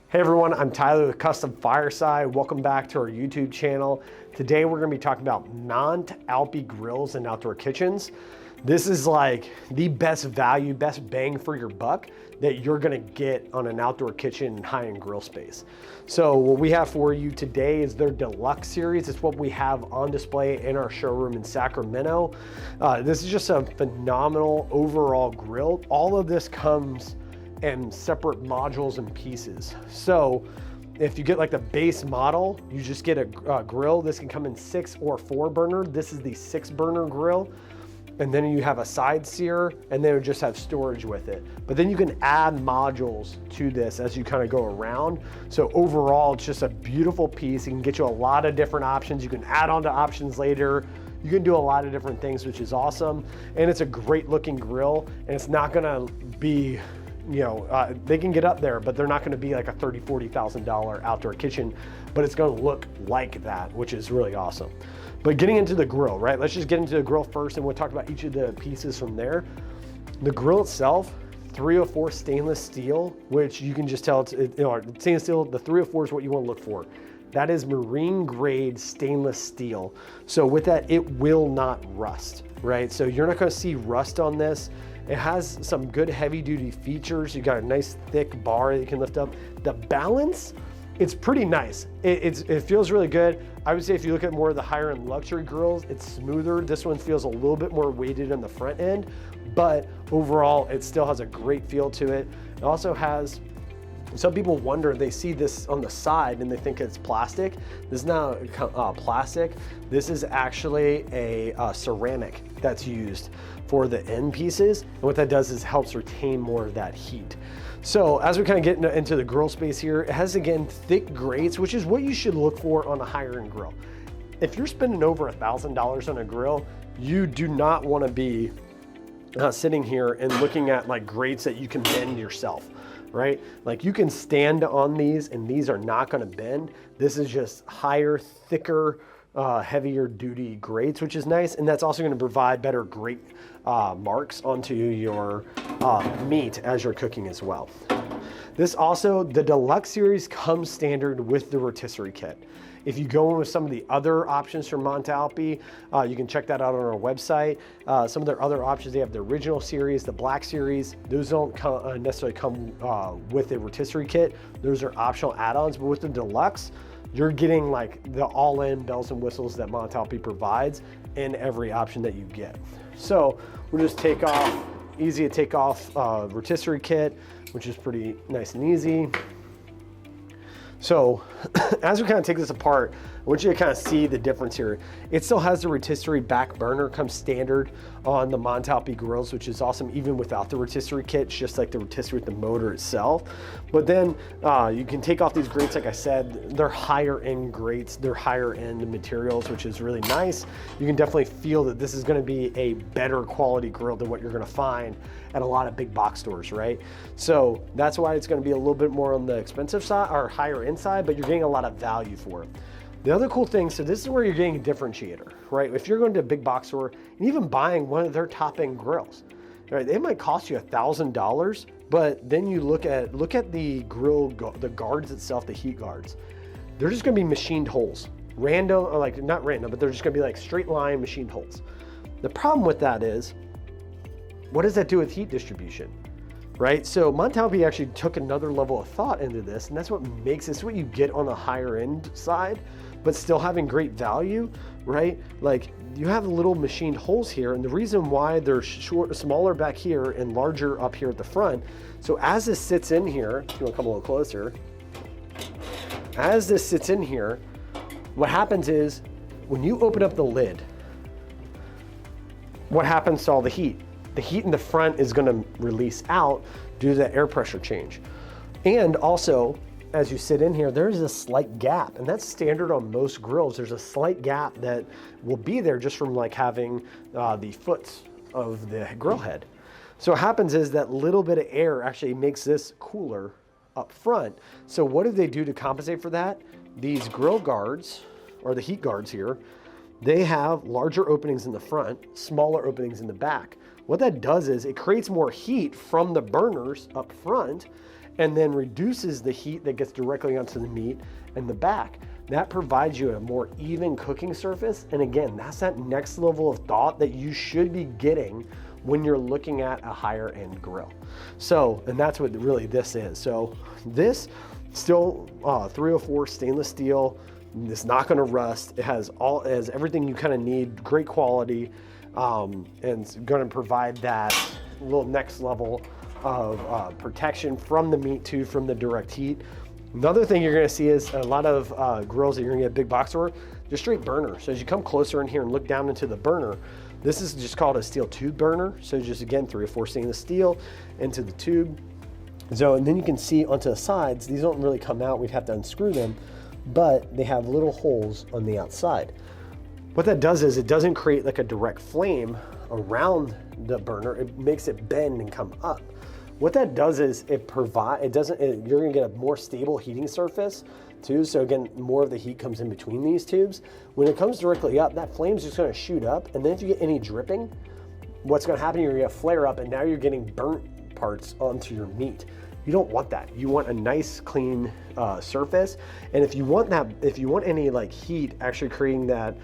Hey everyone, I'm Tyler with Custom Fireside. Welcome back to our YouTube channel. Today we're going to be talking about Mont Alpi grills and outdoor kitchens. This is like the best value, best bang for your buck that you're going to get on an outdoor kitchen and high-end grill space. So what we have for you today is their Deluxe series. It's what we have on display in our showroom in Sacramento. This is just a phenomenal overall grill. All of this comes and separate modules and pieces. So if you get like the base model, you just get a grill. This can come in 6 or 4 burner. This is the 6 burner grill. And then you have a side sear, and then it would just have storage with it. But then you can add modules to this as you kind of go around. So overall, it's just a beautiful piece. It can get you a lot of different options. You can add on to options later. You can do a lot of different things, which is awesome. And it's a great looking grill, and it's not gonna be, you know, they can get up there, but they're not gonna be like a $30,000, $40,000 outdoor kitchen, but it's gonna look like that, which is really awesome. But getting into the grill, right? Let's just get into the grill first, and we'll talk about each of the pieces from there. The grill itself, 304 stainless steel, which you can just tell it's, stainless steel, the 304 is what you wanna look for. That is marine grade stainless steel. So with that, it will not rust, right? So you're not gonna see rust on this. It has some good heavy duty features. You got a nice thick bar that you can lift up. The balance, it's pretty nice. It feels really good. I would say if you look at more of the higher end luxury grills, it's smoother. This one feels a little bit more weighted on the front end, but overall it still has a great feel to it. It also has, some people wonder, they see this on the side and they think it's plastic. This is not plastic. This is actually a ceramic that's used for the end pieces. And what that does is helps retain more of that heat. So as we kind of get into the grill space here, it has, again, thick grates, which is what you should look for on a higher end grill. If you're spending over $1,000 on a grill, you do not want to be sitting here and looking at like grates that you can bend yourself, right? Like you can stand on these and these are not going to bend. This is just higher, thicker, heavier duty grates, which is nice. And that's also going to provide better grate marks onto your meat as you're cooking as well. This also, the Deluxe series comes standard with the rotisserie kit. If you go in with some of the other options from Mont Alpi, you can check that out on our website. Some of their other options, they have the original series, the black series. Those don't necessarily come with a rotisserie kit. Those are optional add-ons, but with the Deluxe, you're getting like the all-in bells and whistles that Mont Alpi provides in every option that you get. So we'll just take off, easy to take off rotisserie kit, which is pretty nice and easy. So as we kind of take this apart, I want you to kind of see the difference here. It still has the rotisserie back burner, comes standard on the Mont Alpi grills, which is awesome even without the rotisserie kit. It's just like the rotisserie with the motor itself. But then you can take off these grates, like I said, they're higher end grates, they're higher end materials, which is really nice. You can definitely feel that this is gonna be a better quality grill than what you're gonna find at a lot of big box stores, right? So that's why it's gonna be a little bit more on the expensive side or higher end side, but you're getting a lot of value for it. The other cool thing, so this is where you're getting a differentiator, right? If you're going to a big box store and even buying one of their top end grills, right? It might cost you $1,000, but then you look at the grill, the guards itself, the heat guards. They're just gonna be machined holes. Random, or like not random, but they're just gonna be like straight line machined holes. The problem with that is, what does that do with heat distribution? Right? So Mont Alpi actually took another level of thought into this, and that's what makes this what you get on the higher end side, but still having great value, right? Like you have little machined holes here, and the reason why they're smaller back here and larger up here at the front. So as this sits in here, if you want to come a little closer, as this sits in here, what happens is when you open up the lid, what happens to all the heat? The heat in the front is going to release out due to the air pressure change. And also, as you sit in here, there's a slight gap, and that's standard on most grills. There's a slight gap that will be there just from like having the foots of the grill head. So what happens is that little bit of air actually makes this cooler up front. So what do they do to compensate for that? These grill guards, or the heat guards here, they have larger openings in the front, smaller openings in the back. What that does is it creates more heat from the burners up front, and then reduces the heat that gets directly onto the meat and the back. That provides you a more even cooking surface. And again, that's that next level of thought that you should be getting when you're looking at a higher end grill. So, and that's what really this is. So this still 304 stainless steel. It's not going to rust. It has everything you kind of need, great quality, and it's going to provide that little next level of protection from the meat too, from the direct heat. Another thing you're going to see is a lot of grills that you're going to get big box store, just straight burner. So as you come closer in here and look down into the burner, this is just called a steel tube burner. So just again, 304 stainless steel into the tube. So, and then you can see onto the sides, these don't really come out, we'd have to unscrew them, but they have little holes on the outside. What that does is it doesn't create like a direct flame around the burner, it makes it bend and come up. What that does is you're gonna get a more stable heating surface too. So again, more of the heat comes in between these tubes. When it comes directly up, that flame's just gonna shoot up. And then if you get any dripping, what's gonna happen, you're gonna flare up and now you're getting burnt parts onto your meat. You don't want that. You want a nice clean surface. And if you want any like heat actually creating that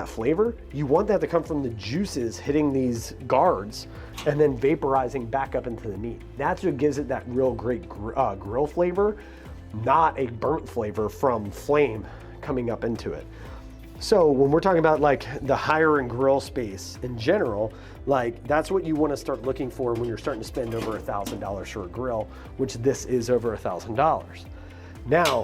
flavor, you want that to come from the juices hitting these guards and then vaporizing back up into the meat. That's what gives it that real great grill flavor, not a burnt flavor from flame coming up into it. So when we're talking about like the higher end grill space in general, like that's what you want to start looking for when you're starting to spend over $1,000 for a grill, which this is over $1,000. Now,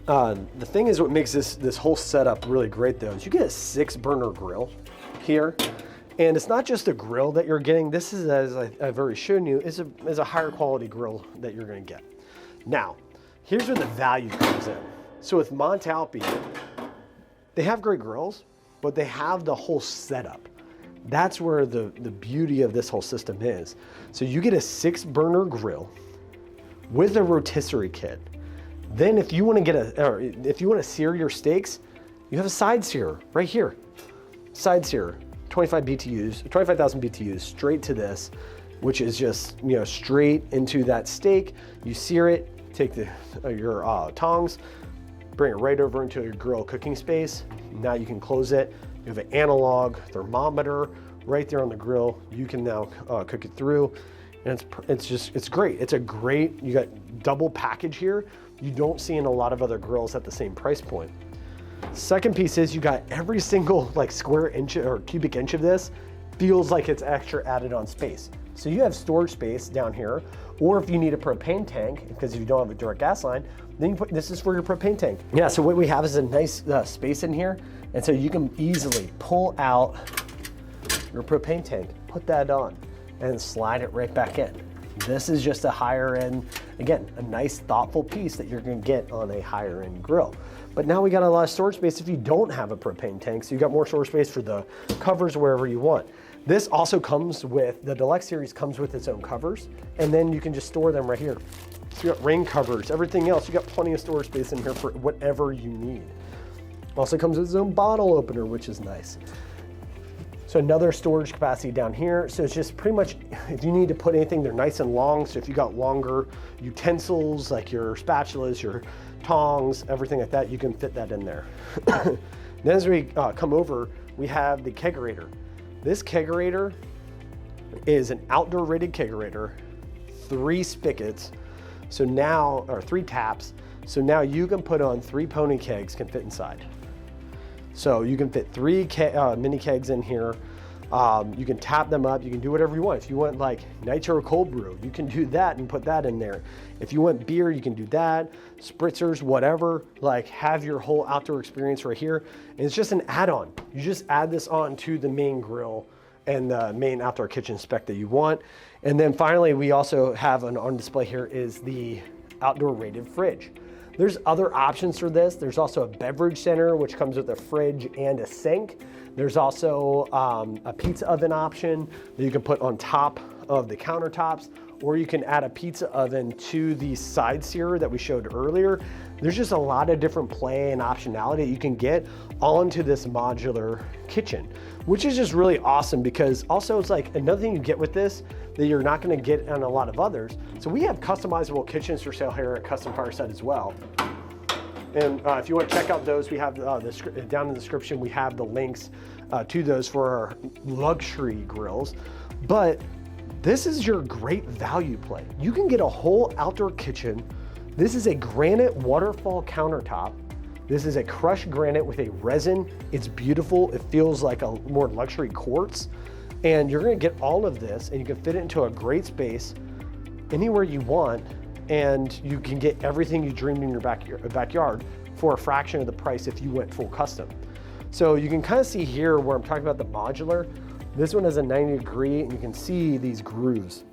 the thing is what makes this whole setup really great though, is you get a 6-burner grill here. And it's not just a grill that you're getting. This is, as I've already shown you, is a higher quality grill that you're gonna get. Now, here's where the value comes in. So with Mont Alpi, they have great grills, but they have the whole setup. That's where the beauty of this whole system is. So you get a 6-burner grill with a rotisserie kit. Then if you want to sear your steaks, you have a side searer right here. Side searer, 25,000 BTUs straight to this, which is just, straight into that steak. You sear it, take your tongs, bring it right over into your grill cooking space. Now you can close it. You have an analog thermometer right there on the grill. You can now cook it through, and it's great. It's a great, you got double package here. You don't see in a lot of other grills at the same price point. Second piece is you got every single like square inch or cubic inch of this feels like it's extra added on space. So you have storage space down here, or if you need a propane tank, because if you don't have a direct gas line, then this is for your propane tank. Yeah, so what we have is a nice space in here, and so you can easily pull out your propane tank, put that on, and slide it right back in. This is just a higher end, again, a nice thoughtful piece that you're gonna get on a higher end grill. But now we got a lot of storage space if you don't have a propane tank, so you got more storage space for the covers wherever you want. This also comes with, the Deluxe series comes with its own covers, and then you can just store them right here. So you got rain covers, everything else, you got plenty of storage space in here for whatever you need. Also comes with its own bottle opener, which is nice. So another storage capacity down here. So it's just pretty much, if you need to put anything, they're nice and long. So if you got longer utensils, like your spatulas, your tongs, everything like that, you can fit that in there. Then as we come over, we have the kegerator. This kegerator is an outdoor rated kegerator, 3 spigots. So now, or 3 taps. So now you can put on 3 pony kegs can fit inside. So you can fit 3 mini kegs in here. You can tap them up. You can do whatever you want. If you want like nitro cold brew, you can do that and put that in there. If you want beer, you can do that. Spritzers, whatever, like have your whole outdoor experience right here. And it's just an add-on. You just add this on to the main grill and the main outdoor kitchen spec that you want. And then finally, we also have on display here is the outdoor rated fridge. There's other options for this. There's also a beverage center, which comes with a fridge and a sink. There's also a pizza oven option that you can put on top of the countertops, or you can add a pizza oven to the side searer that we showed earlier. There's just a lot of different play and optionality that you can get onto this modular kitchen, which is just really awesome, because also it's like another thing you get with this that you're not gonna get on a lot of others. So we have customizable kitchens for sale here at Custom Fireside as well. And if you want to check out those, we have down in the description, we have the links to those for our luxury grills. But this is your great value play. You can get a whole outdoor kitchen. This is a granite waterfall countertop. This is a crushed granite with a resin. It's beautiful. It feels like a more luxury quartz. And you're gonna get all of this, and you can fit it into a great space anywhere you want, and you can get everything you dreamed in your backyard for a fraction of the price if you went full custom. So you can kind of see here where I'm talking about the modular. This one has a 90-degree, and you can see these grooves.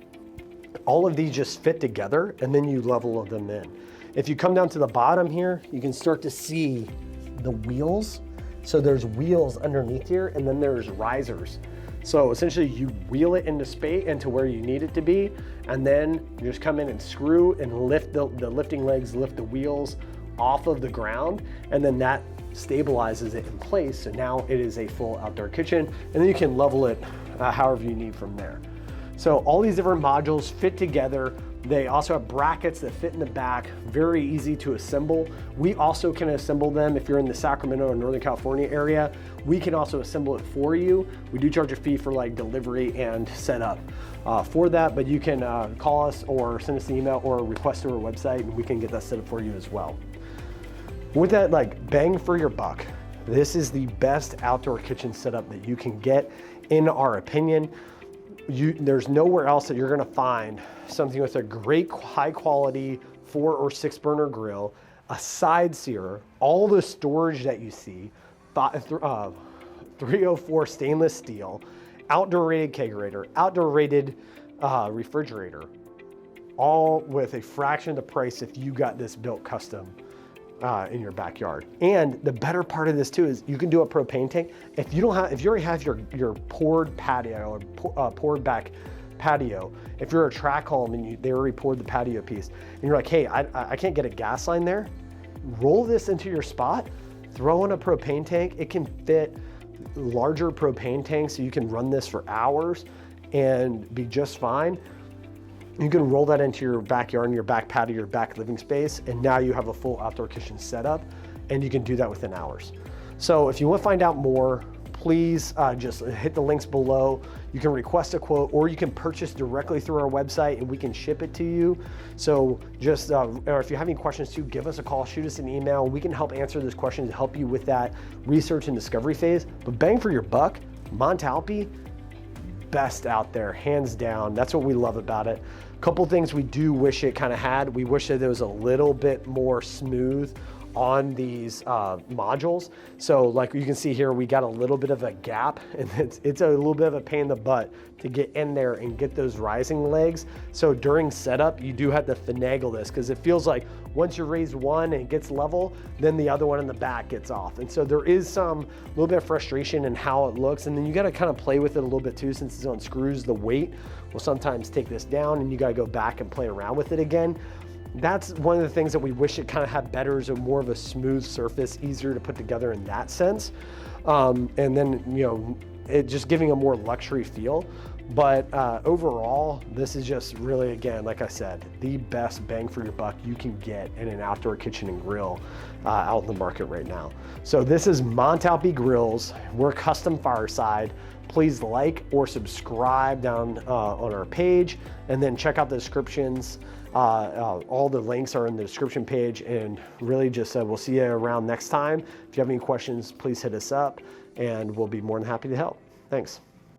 All of these just fit together, and then you level them in. If you come down to the bottom here, you can start to see the wheels. So there's wheels underneath here, and then there's risers. So essentially you wheel it into space, into where you need it to be, and then you just come in and screw and lift the lifting legs, lift the wheels off of the ground, and then that stabilizes it in place. So now it is a full outdoor kitchen, and then you can level it however you need from there. So all these different modules fit together. They also have brackets that fit in the back, very easy to assemble. We also can assemble them if you're in the Sacramento or Northern California area. We can also assemble it for you. We do charge a fee for like delivery and setup for that, but you can call us or send us an email or request to our website, and we can get that set up for you as well. With that, like, bang for your buck, this is the best outdoor kitchen setup that you can get, in our opinion. There's nowhere else that you're gonna find something with a great high quality 4 or 6 burner grill, a side searer, all the storage that you see, 304 stainless steel, outdoor rated kegerator, outdoor rated refrigerator, all with a fraction of the price if you got this built custom in your backyard. And the better part of this too is you can do a propane tank. If you already have your poured patio or poured back patio, if you're a track home and they already poured the patio piece, and you're like, hey, I can't get a gas line there, roll this into your spot, throw in a propane tank. It can fit larger propane tanks, so you can run this for hours and be just fine. You can roll that into your backyard and your back patio, your back living space, and now you have a full outdoor kitchen setup, and you can do that within hours. So if you want to find out more, please just hit the links below. You can request a quote, or you can purchase directly through our website and we can ship it to you. So just, or if you have any questions too, give us a call, shoot us an email. We can help answer those questions, help you with that research and discovery phase. But bang for your buck, Mont Alpi, best out there, hands down. That's what we love about it. Couple things we do wish it kind of had. We wish that it was a little bit more smooth on these modules. So like you can see here, we got a little bit of a gap, and it's a little bit of a pain in the butt to get in there and get those rising legs. So during setup, you do have to finagle this, because it feels like once you raise one and it gets level, then the other one in the back gets off. And so there is some little bit of frustration in how it looks. And then you got to kind of play with it a little bit too, since it's on screws. The weight will sometimes take this down, and you got to go back and play around with it again. That's one of the things that we wish it kind of had better, is a more of a smooth surface, easier to put together in that sense. And then, you know, it just giving a more luxury feel. But overall, this is just really, again, like I said, the best bang for your buck you can get in an outdoor kitchen and grill out in the market right now. So this is Mont Alpi Grills. We're Custom Fireside. Please like or subscribe down on our page, and then check out the descriptions. All the links are in the description page, and really just we'll see you around next time. If you have any questions, please hit us up, and we'll be more than happy to help. Thanks.